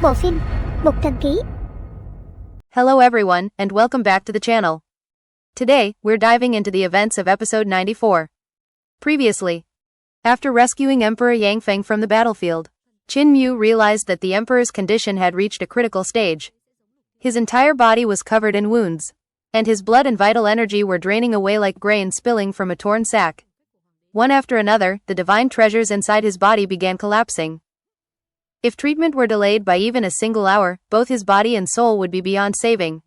Bộ phim Một Thần Ký. Hello everyone, and welcome back to the channel. Today, we're diving into the events of episode 94. Previously, after rescuing Emperor Yang Feng from the battlefield, Qin Mu realized that the Emperor's condition had reached a critical stage. His entire body was covered in wounds, and his blood and vital energy were draining away like grain spilling from a torn sack. One after another, the divine treasures inside his body began collapsing. If treatment were delayed by even a single hour, both his body and soul would be beyond saving.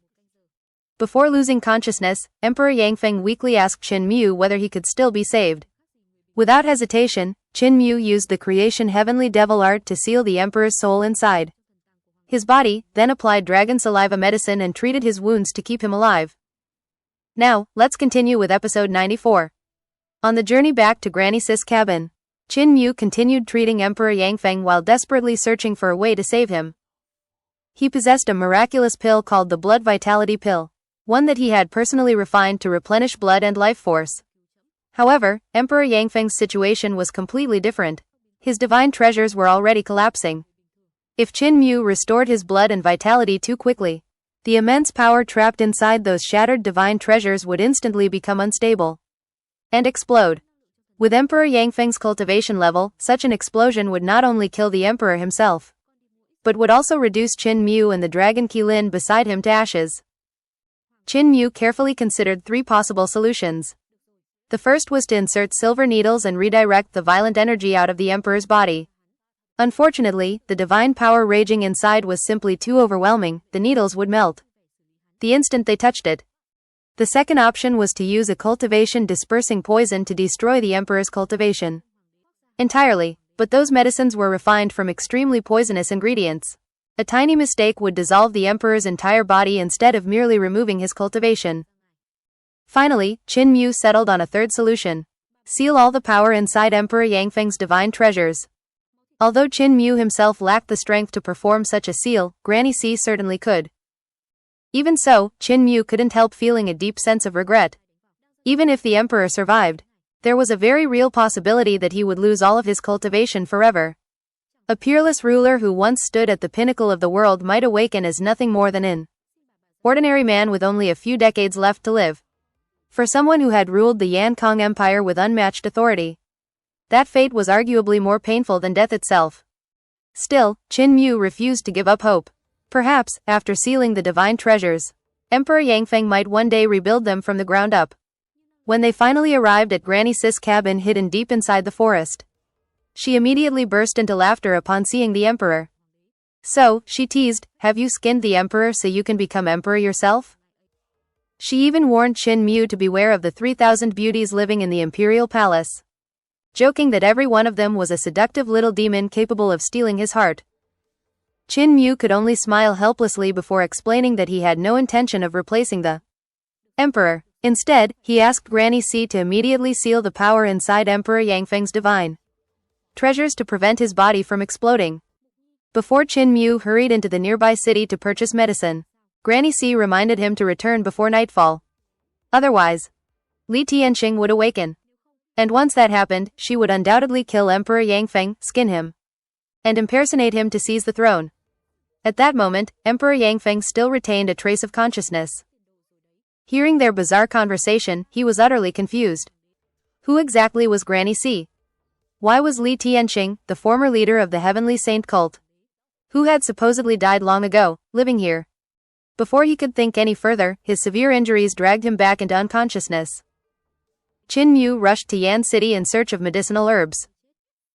Before losing consciousness, Emperor Yang Feng weakly asked Qin Mu whether he could still be saved. Without hesitation, Qin Mu used the creation heavenly devil art to seal the Emperor's soul inside. His body then applied dragon saliva medicine and treated his wounds to keep him alive. Now, let's continue with episode 94. On the journey back to Granny Sis' cabin, Qin Mu continued treating Emperor Yang Feng while desperately searching for a way to save him. He possessed a miraculous pill called the Blood Vitality Pill, one that he had personally refined to replenish blood and life force. However, Emperor Yang Feng's situation was completely different. His divine treasures were already collapsing. If Qin Mu restored his blood and vitality too quickly, the immense power trapped inside those shattered divine treasures would instantly become unstable and explode. With Emperor Yang Feng's cultivation level, such an explosion would not only kill the Emperor himself, but would also reduce Qin Mu and the Dragon Qilin beside him to ashes. Qin Mu carefully considered three possible solutions. The first was to insert silver needles and redirect the violent energy out of the Emperor's body. Unfortunately, the divine power raging inside was simply too overwhelming, the needles would melt the instant they touched it. The second option was to use a cultivation dispersing poison to destroy the Emperor's cultivation entirely, but those medicines were refined from extremely poisonous ingredients. A tiny mistake would dissolve the Emperor's entire body instead of merely removing his cultivation. Finally, Qin Mu settled on a third solution. Seal all the power inside Emperor Yang Feng's divine treasures. Although Qin Mu himself lacked the strength to perform such a seal, Granny C certainly could. Even so, Qin Mu couldn't help feeling a deep sense of regret. Even if the Emperor survived, there was a very real possibility that he would lose all of his cultivation forever. A peerless ruler who once stood at the pinnacle of the world might awaken as nothing more than an ordinary man with only a few decades left to live. For someone who had ruled the Yankong Empire with unmatched authority, that fate was arguably more painful than death itself. Still, Qin Mu refused to give up hope. Perhaps, after sealing the divine treasures, Emperor Yang Feng might one day rebuild them from the ground up. When they finally arrived at Granny Sis' cabin hidden deep inside the forest, she immediately burst into laughter upon seeing the Emperor. So, she teased, "Have you skinned the Emperor so you can become Emperor yourself?" She even warned Qin Mu to beware of the 3,000 beauties living in the Imperial Palace, joking that every one of them was a seductive little demon capable of stealing his heart. Qin Mu could only smile helplessly before explaining that he had no intention of replacing the Emperor. Instead, he asked Granny C to immediately seal the power inside Emperor Yang Feng's divine treasures to prevent his body from exploding. Before Qin Mu hurried into the nearby city to purchase medicine, Granny C reminded him to return before nightfall. Otherwise, Li Tienqing would awaken. And once that happened, she would undoubtedly kill Emperor Yang Feng, skin him, and impersonate him to seize the throne. At that moment, Emperor Yang Feng still retained a trace of consciousness. Hearing their bizarre conversation, he was utterly confused. Who exactly was Granny C? Why was Li Tienqing, the former leader of the Heavenly Saint cult, who had supposedly died long ago, living here? Before he could think any further, his severe injuries dragged him back into unconsciousness. Qin Mu rushed to Yan City in search of medicinal herbs.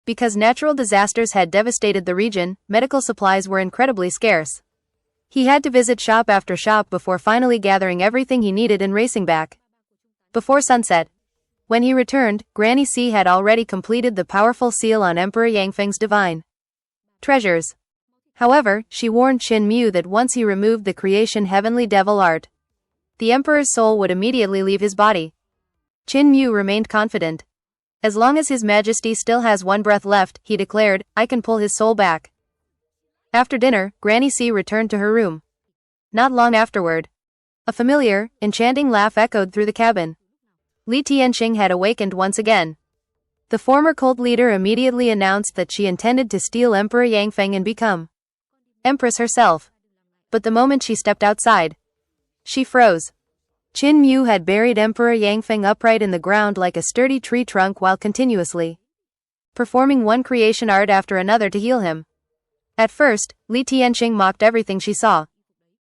Because natural disasters had devastated the region, medical supplies were incredibly scarce. He had to visit shop after shop before finally gathering everything he needed and racing back before sunset. When he returned, Granny C had already completed the powerful seal on Emperor Yang Feng's divine treasures. However, she warned Qin Mu that once he removed the creation heavenly devil art, the Emperor's soul would immediately leave his body. Qin Mu remained confident. As long as His Majesty still has one breath left, he declared, I can pull his soul back. After dinner, Granny C returned to her room. Not long afterward, a familiar, enchanting laugh echoed through the cabin. Li Tienqing had awakened once again. The former cult leader immediately announced that she intended to steal Emperor Yang Feng and become Empress herself. But the moment she stepped outside, she froze. Qin Mu had buried Emperor Yangfeng upright in the ground like a sturdy tree trunk while continuously performing one creation art after another to heal him. At first, Li Tienqing mocked everything she saw.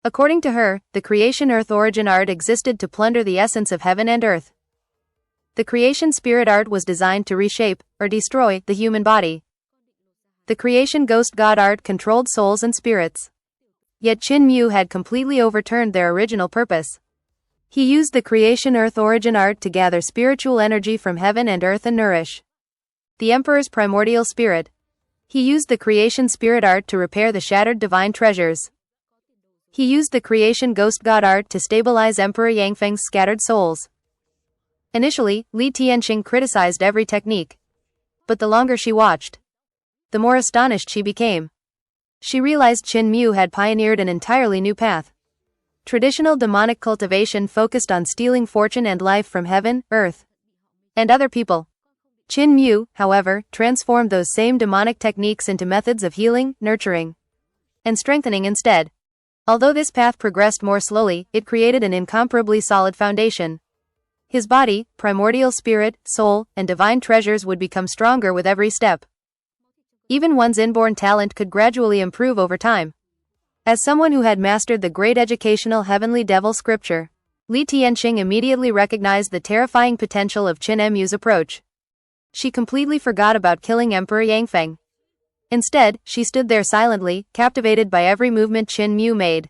According to her, the creation earth origin art existed to plunder the essence of heaven and earth. The creation spirit art was designed to reshape, or destroy, the human body. The creation ghost god art controlled souls and spirits. Yet Qin Mu had completely overturned their original purpose. He used the creation earth origin art to gather spiritual energy from heaven and earth and nourish the Emperor's primordial spirit. He used the creation spirit art to repair the shattered divine treasures. He used the creation ghost god art to stabilize Emperor Yangfeng's scattered souls. Initially, Li Tienqing criticized every technique. But the longer she watched, the more astonished she became. She realized Qin Mu had pioneered an entirely new path. Traditional demonic cultivation focused on stealing fortune and life from heaven, earth, and other people. Qin Mu, however, transformed those same demonic techniques into methods of healing, nurturing, and strengthening instead. Although this path progressed more slowly, it created an incomparably solid foundation. His body, primordial spirit, soul, and divine treasures would become stronger with every step. Even one's inborn talent could gradually improve over time. As someone who had mastered the great educational heavenly devil scripture, Li Tienqing immediately recognized the terrifying potential of Qin Mu's approach. She completely forgot about killing Emperor Yangfeng. Instead, she stood there silently, captivated by every movement Qin Mu made.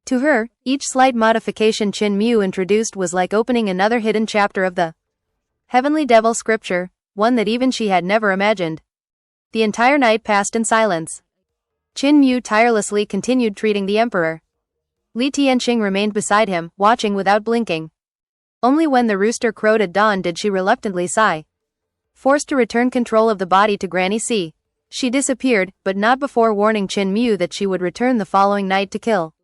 To her, each slight modification Qin Mu introduced was like opening another hidden chapter of the heavenly devil scripture, one that even she had never imagined. The entire night passed in silence. Qin Mu tirelessly continued treating the emperor. Li Tienqing remained beside him, watching without blinking. Only when the rooster crowed at dawn did she reluctantly sigh. Forced to return control of the body to Granny C, she disappeared, but not before warning Qin Mu that she would return the following night to kill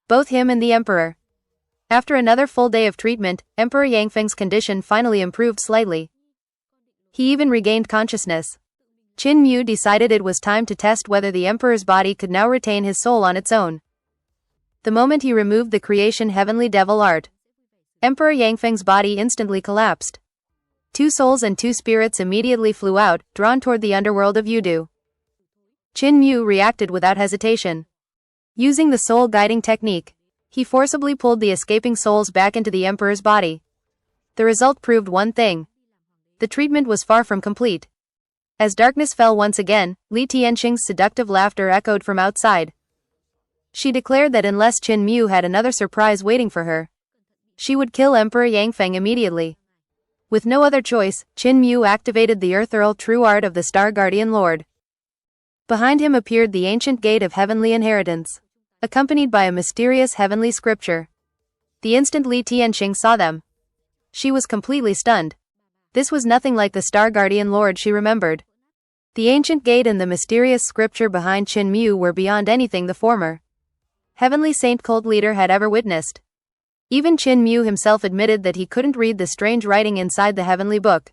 both him and the emperor. After another full day of treatment, Emperor Yangfeng's condition finally improved slightly. He even regained consciousness. Qin Mu decided it was time to test whether the emperor's body could now retain his soul on its own. The moment he removed the creation heavenly devil art, Emperor Yangfeng's body instantly collapsed. 2 souls and 2 spirits immediately flew out, drawn toward the underworld of Yudu. Qin Mu reacted without hesitation. Using the soul guiding technique, he forcibly pulled the escaping souls back into the emperor's body. The result proved one thing. The treatment was far from complete. As darkness fell once again, Li Tienqing's seductive laughter echoed from outside. She declared that unless Qin Mu had another surprise waiting for her, she would kill Emperor Yangfeng immediately. With no other choice, Qin Mu activated the earthereal true art of the Star Guardian Lord. Behind him appeared the ancient gate of heavenly inheritance, accompanied by a mysterious heavenly scripture. The instant Li Tienqing saw them, she was completely stunned. This was nothing like the Star Guardian Lord she remembered. The ancient gate and the mysterious scripture behind Qin Mu were beyond anything the former heavenly saint cult leader had ever witnessed. Even Qin Mu himself admitted that he couldn't read the strange writing inside the heavenly book.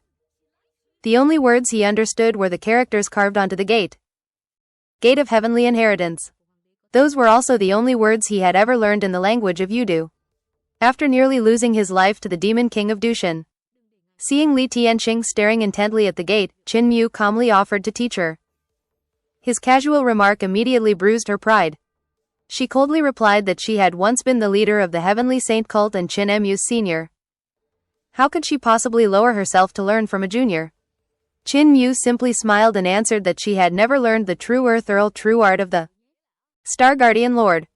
The only words he understood were the characters carved onto the gate. Gate of heavenly inheritance. Those were also the only words he had ever learned in the language of Yudu. After nearly losing his life to the demon king of Dushan, seeing Li Tienqing staring intently at the gate, Qin Mu calmly offered to teach her. His casual remark immediately bruised her pride. She coldly replied that she had once been the leader of the heavenly saint cult and Qin Mu's senior. How could she possibly lower herself to learn from a junior? Qin Mu simply smiled and answered that she had never learned the true earthereal true art of the Star Guardian Lord.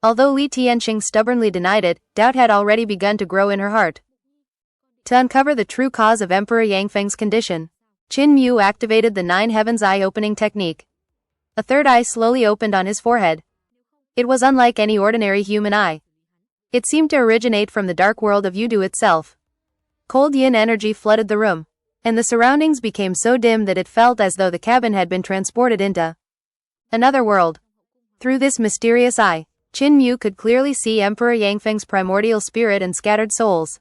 Although Li Tienqing stubbornly denied it, doubt had already begun to grow in her heart. To uncover the true cause of Emperor Yangfeng's condition, Qin Mu activated the 9 heavens eye opening technique. A third eye slowly opened on his forehead. It was unlike any ordinary human eye. It seemed to originate from the dark world of Yudu itself. Cold yin energy flooded the room, and the surroundings became so dim that it felt as though the cabin had been transported into another world. Through this mysterious eye, Qin Mu could clearly see Emperor Yangfeng's primordial spirit and scattered souls.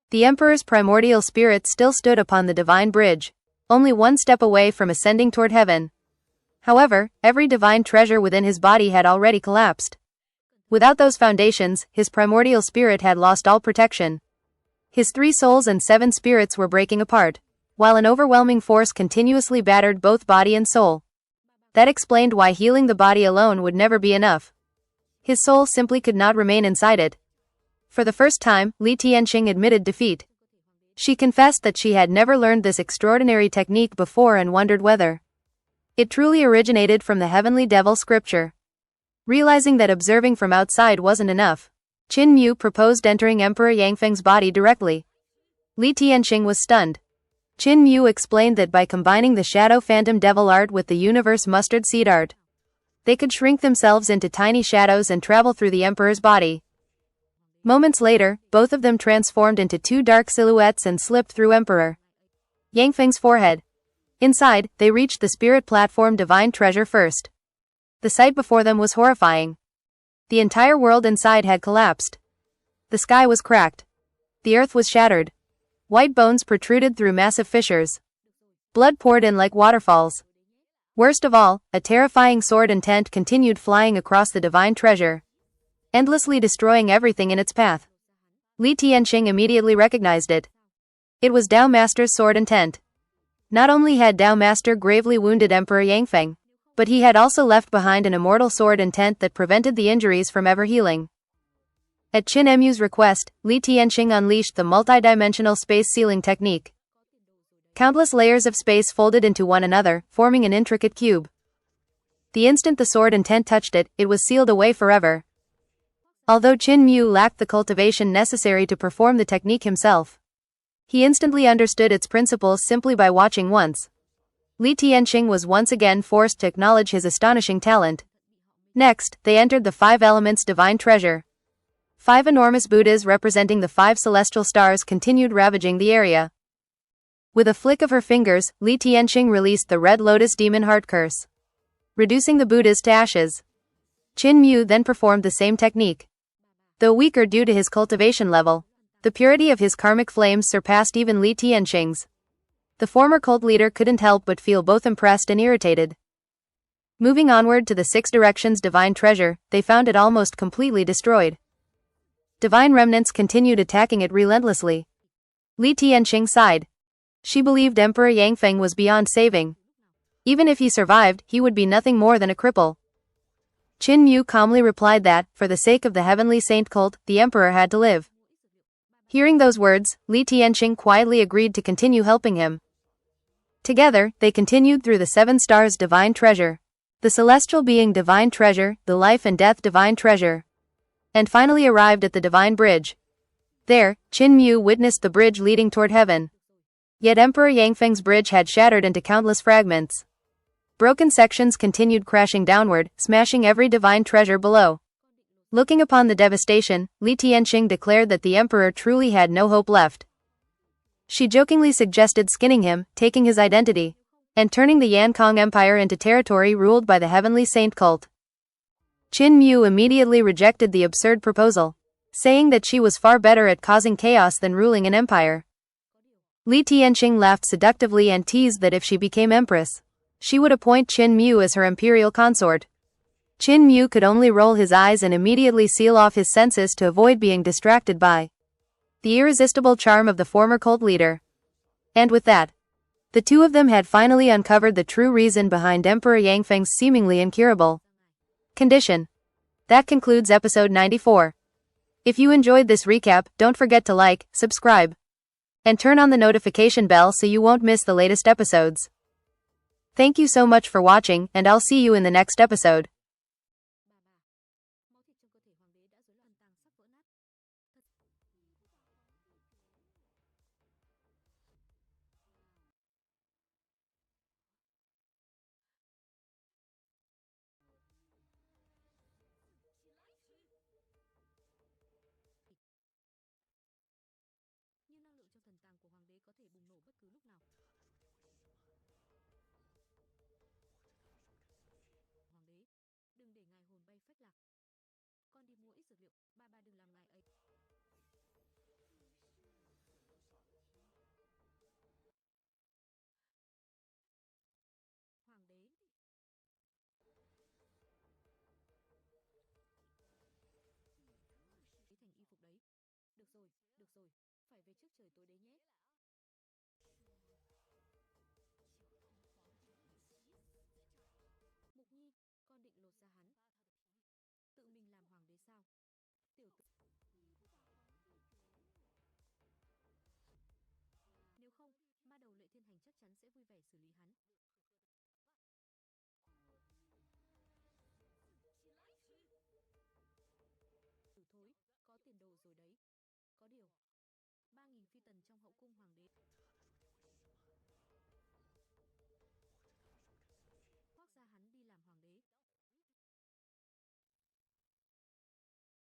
The Emperor's primordial spirit still stood upon the divine bridge, only one step away from ascending toward heaven. However, every divine treasure within his body had already collapsed. Without those foundations, his primordial spirit had lost all protection. His 3 souls and 7 spirits were breaking apart, while an overwhelming force continuously battered both body and soul. That explained why healing the body alone would never be enough. His soul simply could not remain inside it. For the first time, Li Tienqing admitted defeat. She confessed that she had never learned this extraordinary technique before and wondered whether it truly originated from the heavenly devil scripture. Realizing that observing from outside wasn't enough, Qin Mu proposed entering Emperor Yangfeng's body directly. Li Tienqing was stunned. Qin Mu explained that by combining the Shadow Phantom Devil art with the Universe Mustard Seed art, they could shrink themselves into tiny shadows and travel through the Emperor's body. Moments later, both of them transformed into 2 dark silhouettes and slipped through Emperor Yangfeng's forehead. Inside, they reached the spirit platform Divine Treasure first. The sight before them was horrifying. The entire world inside had collapsed. The sky was cracked. The earth was shattered. White bones protruded through massive fissures. Blood poured in like waterfalls. Worst of all, a terrifying sword and tent continued flying across the Divine Treasure, endlessly destroying everything in its path. Li Tienqing immediately recognized it. It was Dao Master's sword and tent. Not only had Dao Master gravely wounded Emperor Yangfeng, but he had also left behind an immortal sword and tent that prevented the injuries from ever healing. At Qin Mu's request, Li Tienqing unleashed the multidimensional space sealing technique. Countless layers of space folded into one another, forming an intricate cube. The instant the sword and tent touched it, it was sealed away forever. Although Qin Mu lacked the cultivation necessary to perform the technique himself, he instantly understood its principles simply by watching once. Li Tienqing was once again forced to acknowledge his astonishing talent. Next, they entered the 5 elements Divine Treasure. 5 enormous Buddhas representing the 5 celestial stars continued ravaging the area. With a flick of her fingers, Li Tienqing released the Red Lotus Demon Heart Curse, reducing the Buddhas to ashes. Qin Mu then performed the same technique. Though weaker due to his cultivation level, the purity of his karmic flames surpassed even Li Tienqing's. The former cult leader couldn't help but feel both impressed and irritated. Moving onward to the 6 directions Divine Treasure, they found it almost completely destroyed. Divine remnants continued attacking it relentlessly. Li Tienqing sighed. She believed Emperor Yangfeng was beyond saving. Even if he survived, he would be nothing more than a cripple. Qin Mu calmly replied that, for the sake of the heavenly saint cult, the emperor had to live. Hearing those words, Li Tienqing quietly agreed to continue helping him. Together, they continued through the 7 stars Divine Treasure, the celestial being Divine Treasure, the life and death Divine Treasure, and finally arrived at the Divine Bridge. There, Qin Mu witnessed the bridge leading toward heaven. Yet Emperor Yangfeng's bridge had shattered into countless fragments. Broken sections continued crashing downward, smashing every Divine Treasure below. Looking upon the devastation, Li Tienqing declared that the emperor truly had no hope left. She jokingly suggested skinning him, taking his identity, and turning the Yankong Empire into territory ruled by the heavenly saint cult. Qin Mu immediately rejected the absurd proposal, saying that she was far better at causing chaos than ruling an empire. Li Tienqing laughed seductively and teased that if she became empress, she would appoint Qin Mu as her imperial consort. Qin Mu could only roll his eyes and immediately seal off his senses to avoid being distracted by the irresistible charm of the former cult leader. And with that, the two of them had finally uncovered the true reason behind Emperor Yangfeng's seemingly incurable condition. That concludes episode 94. If you enjoyed this recap, don't forget to like, subscribe, and turn on the notification bell so you won't miss the latest episodes. Thank you so much for watching, and I'll see you in the next episode. trời tối đấy nhé. Mục Nhi, con định lột da hắn, tự mình làm hoàng đế sao? Tiểu tử. Nếu không, ma đầu Lệ Thiên Hành chắc chắn sẽ vui vẻ xử lý hắn. Tử thối, có tiền đồ rồi đấy. Có điều, 3.000 phi tần trong hậu cung hoàng đế.